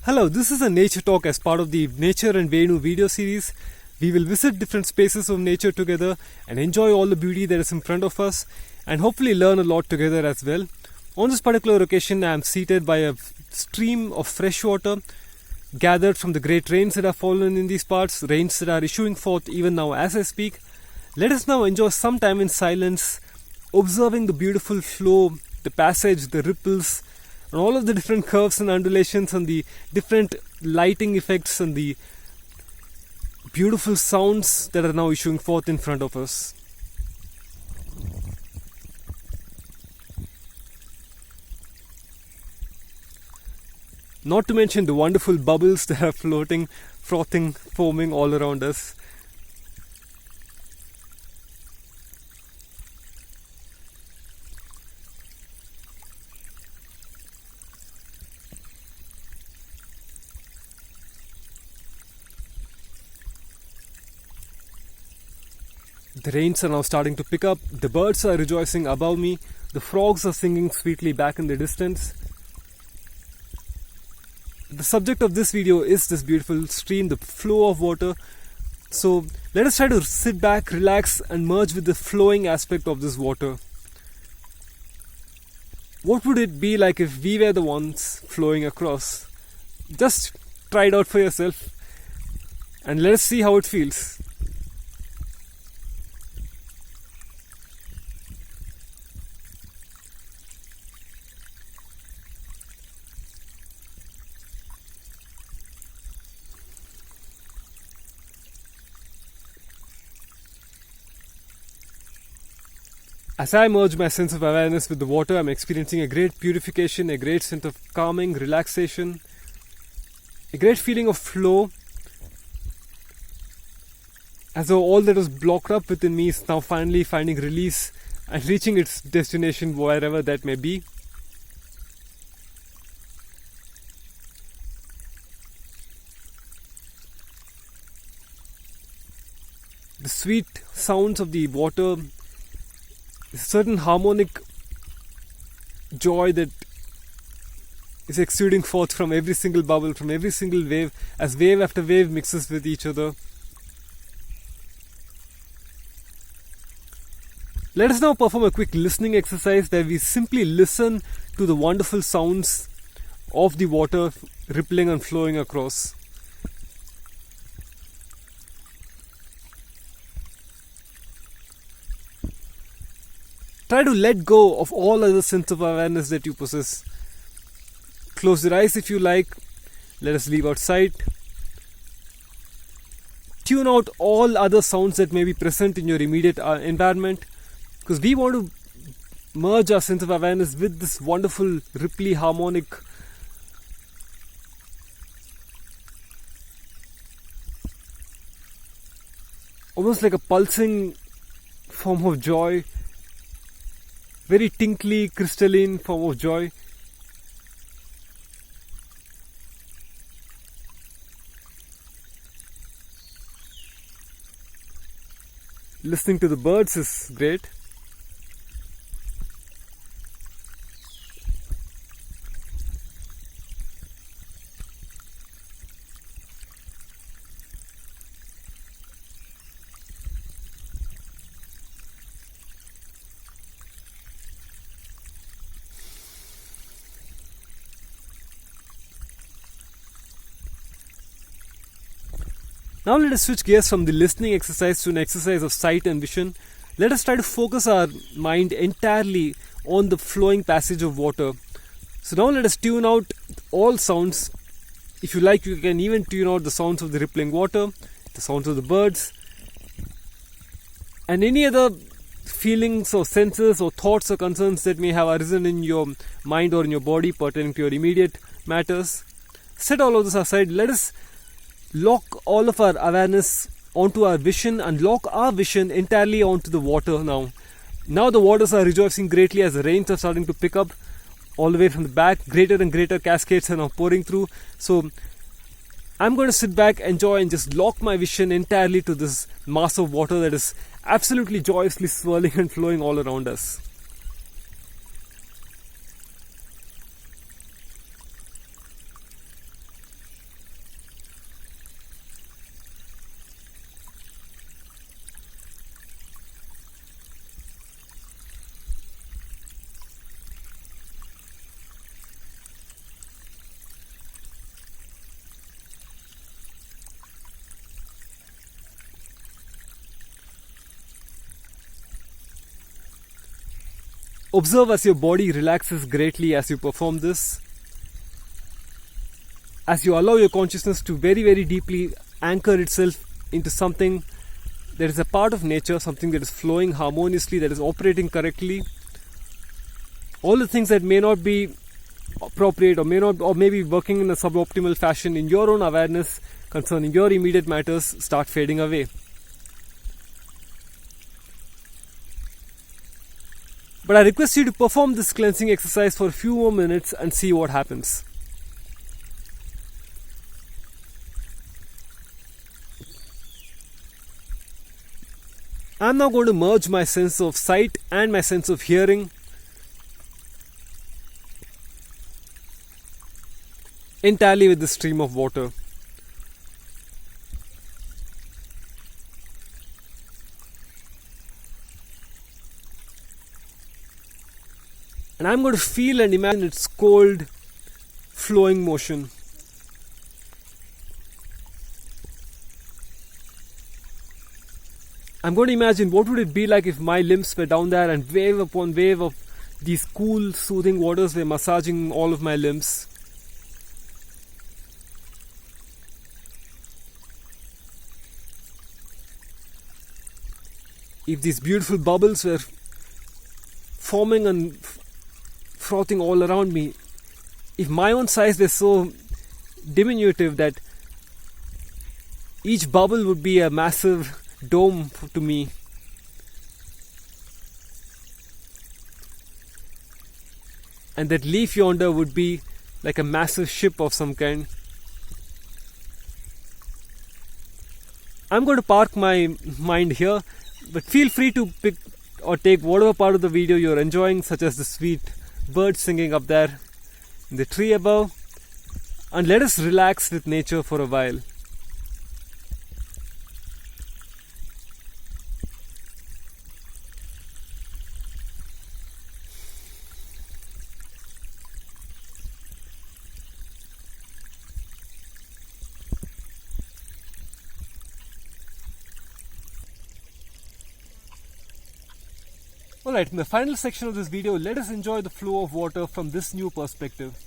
Hello, this is a nature talk as part of the Nature and Venu video series. We will visit different spaces of nature together and enjoy all the beauty that is in front of us and hopefully learn a lot together as well. On this particular occasion, I am seated by a stream of fresh water gathered from the great rains that have fallen in these parts, rains that are issuing forth even now as I speak. Let us now enjoy some time in silence, observing the beautiful flow, the passage, the ripples, and all of the different curves and undulations and the different lighting effects and the beautiful sounds that are now issuing forth in front of us. Not to mention the wonderful bubbles that are floating, frothing, foaming all around us. The rains are now starting to pick up, the birds are rejoicing above me, the frogs are singing sweetly back in the distance. The subject of this video is this beautiful stream, the flow of water. So let us try to sit back, relax and merge with the flowing aspect of this water. What would it be like if we were the ones flowing across? Just try it out for yourself and let us see how it feels. As I merge my sense of awareness with the water, I'm experiencing a great purification, a great sense of calming, relaxation, a great feeling of flow, as though all that was blocked up within me is now finally finding release and reaching its destination wherever that may be. The sweet sounds of the water, a certain harmonic joy that is exuding forth from every single bubble, from every single wave, as wave after wave mixes with each other. Let us now perform a quick listening exercise where we simply listen to the wonderful sounds of the water rippling and flowing across. Try to let go of all other sense of awareness that you possess. Close your eyes if you like. Let us leave out sight. Tune out all other sounds that may be present in your immediate environment, because we want to merge our sense of awareness with this wonderful, ripply, harmonic, almost like a pulsing form of joy, very tinkly, crystalline form of joy. Listening to the birds is great. Now let us switch gears from the listening exercise to an exercise of sight and vision. Let us try to focus our mind entirely on the flowing passage of water. So now let us tune out all sounds. If you like, you can even tune out the sounds of the rippling water, the sounds of the birds, and any other feelings or senses or thoughts or concerns that may have arisen in your mind or in your body pertaining to your immediate matters. Set all of this aside. Let us lock all of our awareness onto our vision and lock our vision entirely onto the water now. Now the waters are rejoicing greatly as the rains are starting to pick up all the way from the back. Greater and greater cascades are now pouring through. So I'm going to sit back, enjoy and just lock my vision entirely to this mass of water that is absolutely joyously swirling and flowing all around us. Observe as your body relaxes greatly as you perform this. As you allow your consciousness to very, very deeply anchor itself into something that is a part of nature, something that is flowing harmoniously, that is operating correctly. All the things that may not be appropriate or maybe working in a suboptimal fashion in your own awareness concerning your immediate matters start fading away. But I request you to perform this cleansing exercise for a few more minutes and see what happens. I'm now going to merge my sense of sight and my sense of hearing entirely with the stream of water. And I'm going to feel and imagine its cold, flowing motion. I'm going to imagine what would it be like if my limbs were down there and wave upon wave of these cool, soothing waters were massaging all of my limbs. If these beautiful bubbles were forming and frothing all around me, if my own size was so diminutive that each bubble would be a massive dome to me, and that leaf yonder would be like a massive ship of some kind. I'm going to park my mind here, but feel free to pick or take whatever part of the video you're enjoying, such as the sweet birds singing up there in the tree above, and let us relax with nature for a while. Alright, in the final section of this video, let us enjoy the flow of water from this new perspective.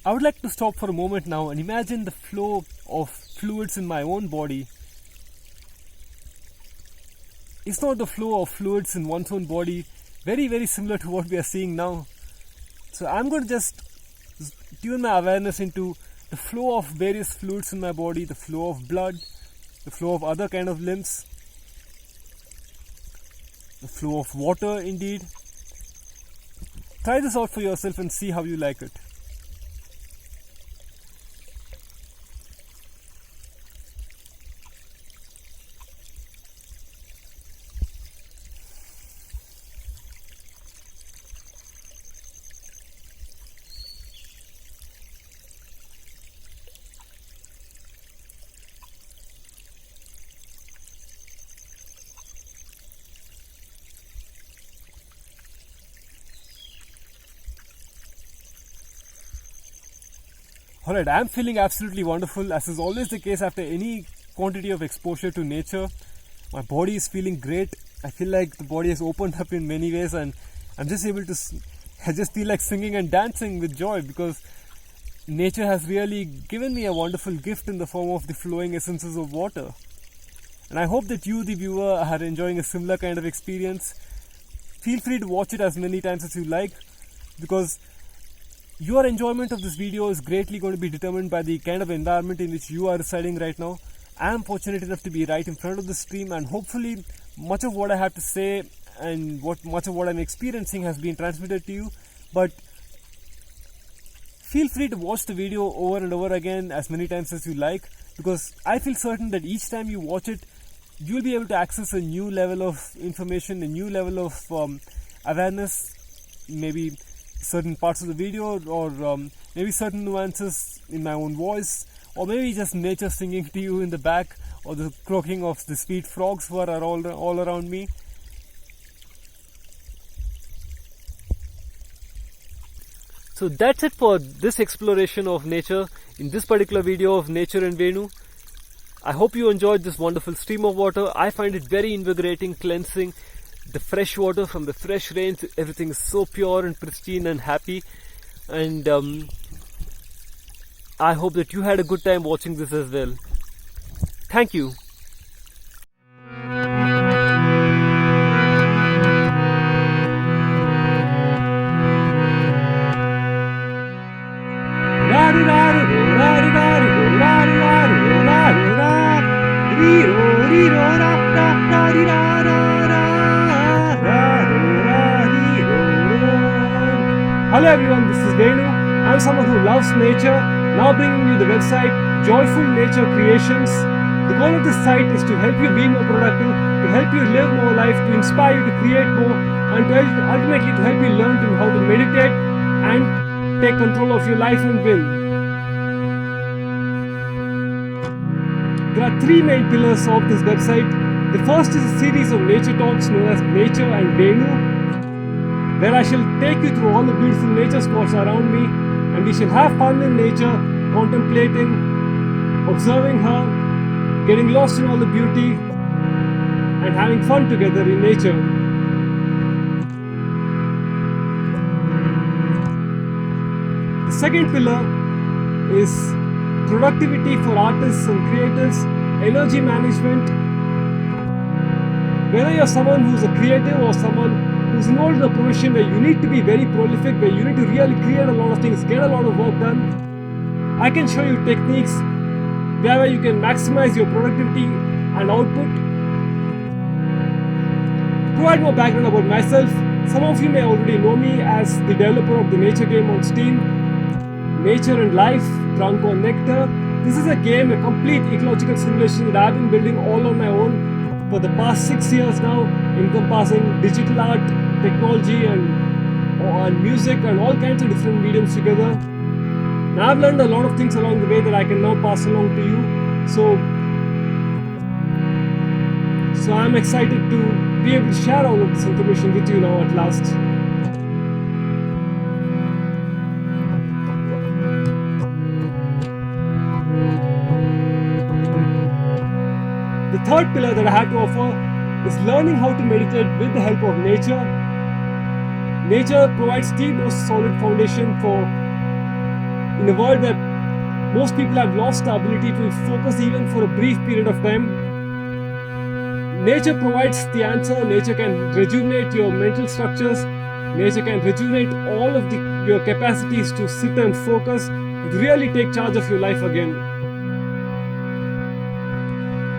I would like to stop for a moment now and imagine the flow of fluids in my own body. Is not the flow of fluids in one's own body very, very similar to what we are seeing now? So I'm going to just tune my awareness into the flow of various fluids in my body, the flow of blood, the flow of other kind of limbs, the flow of water indeed. Try this out for yourself and see how you like it. Alright, I'm feeling absolutely wonderful, as is always the case after any quantity of exposure to nature. My body is feeling great. I feel like the body has opened up in many ways, and I'm just able to, I just feel like singing and dancing with joy, because nature has really given me a wonderful gift in the form of the flowing essences of water. And I hope that you, the viewer, are enjoying a similar kind of experience. Feel free to watch it as many times as you like, because your enjoyment of this video is greatly going to be determined by the kind of environment in which you are residing right now. I am fortunate enough to be right in front of the stream, and hopefully much of what I have to say and much of what I'm experiencing has been transmitted to you. But feel free to watch the video over and over again as many times as you like, because I feel certain that each time you watch it, you'll be able to access a new level of information, a new level of awareness, maybe certain parts of the video, or maybe certain nuances in my own voice, or maybe just nature singing to you in the back, or the croaking of the sweet frogs who are all around me. So that's it for this exploration of nature in this particular video of nature and Venu. I hope you enjoyed this wonderful stream of water. I find it very invigorating, cleansing. The fresh water from the fresh rains, everything is so pure and pristine and happy. And I hope that you had a good time watching this as well. Thank you. Hello everyone, this is Venu. I'm someone who loves nature, now bringing you the website Joyful Nature Creations. The goal of this site is to help you be more productive, to help you live more life, to inspire you to create more, and ultimately to help you learn how to meditate and take control of your life and win. There are three main pillars of this website. The first is a series of nature talks known as Nature and Venu, where I shall take you through all the beautiful nature spots around me, and we shall have fun in nature, contemplating, observing her, getting lost in all the beauty, and having fun together in nature. The second pillar is productivity for artists and creators, energy management. Whether you're someone who's a creative or someone who's involved in a profession where you need to be very prolific, where you need to really create a lot of things, get a lot of work done, I can show you techniques where you can maximize your productivity and output. Provide more background about myself. Some of you may already know me as the developer of the nature game on Steam, Nature and Life, Drunk on Nectar. This is a game, a complete ecological simulation that I've been building all on my own for the past 6 years now, encompassing digital art, technology and music and all kinds of different mediums together. Now I've learned a lot of things along the way that I can now pass along to you. So I'm excited to be able to share all of this information with you now at last. The third pillar that I have to offer is learning how to meditate with the help of nature. Nature provides the most solid foundation in a world where most people have lost the ability to focus even for a brief period of time. Nature provides the answer. Nature can rejuvenate your mental structures. Nature can rejuvenate all of your capacities to sit and focus and really take charge of your life again.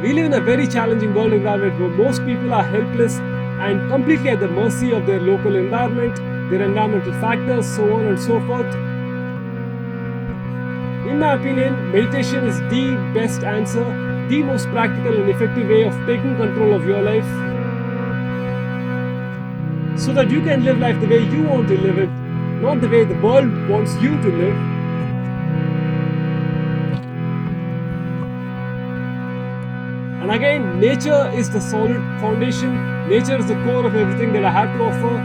We live in a very challenging world environment where most people are helpless and completely at the mercy of their local environment, their environmental factors, so on and so forth. In my opinion, meditation is the best answer, the most practical and effective way of taking control of your life, so that you can live life the way you want to live it, not the way the world wants you to live. And again, nature is the solid foundation. Nature is the core of everything that I have to offer,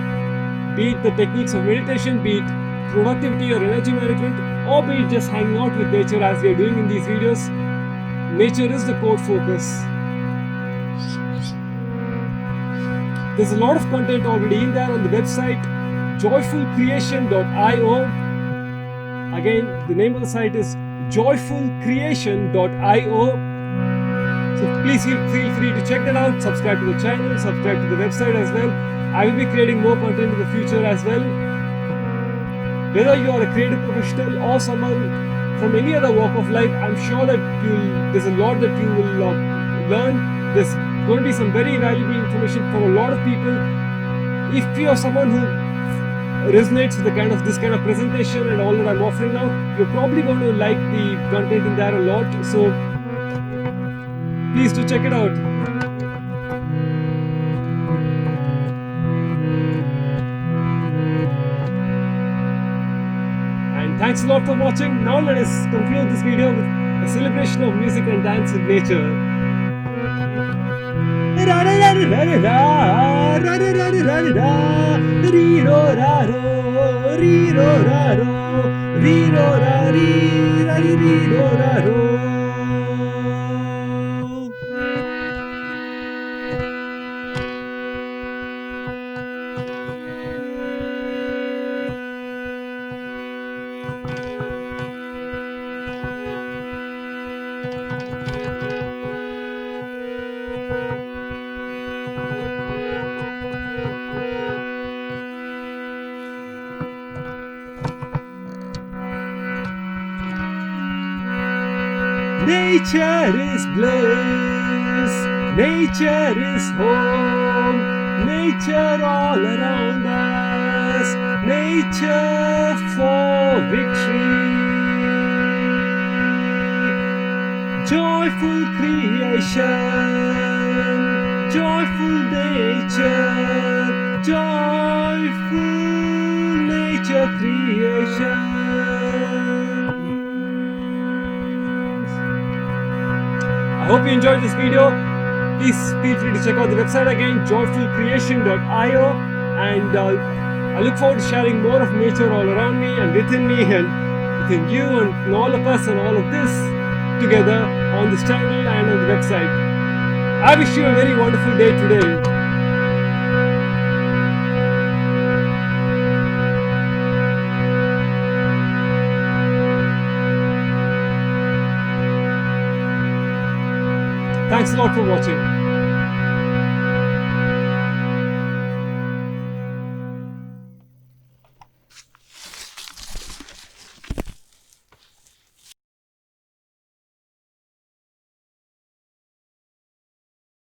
be it the techniques of meditation, be it productivity or energy management, or be it just hanging out with nature as we are doing in these videos. Nature is the core focus. There's a lot of content already in there on the website joyfulcreation.io. Again, the name of the site is joyfulcreation.io. So please feel free to check that out, subscribe to the channel, subscribe to the website as well. I will be creating more content in the future as well. Whether you are a creative professional or someone from any other walk of life, I'm sure that there's a lot that you will learn. There's going to be some very valuable information for a lot of people. If you are someone who resonates with this kind of presentation and all that I'm offering now, you're probably going to like the content in there a lot. So please do check it out. Thanks a lot for watching. Now let us conclude this video with a celebration of music and dance with nature. Nature is bliss, nature is home, nature all around us, nature for victory. Joyful creation, joyful nature, joyful nature creation. I hope you enjoyed this video. Please feel free to check out the website again, joyfulcreation.io, and I look forward to sharing more of nature all around me and within you and all of us and all of this together on this channel and on the website. I wish you a very wonderful day today. Thanks a lot for watching.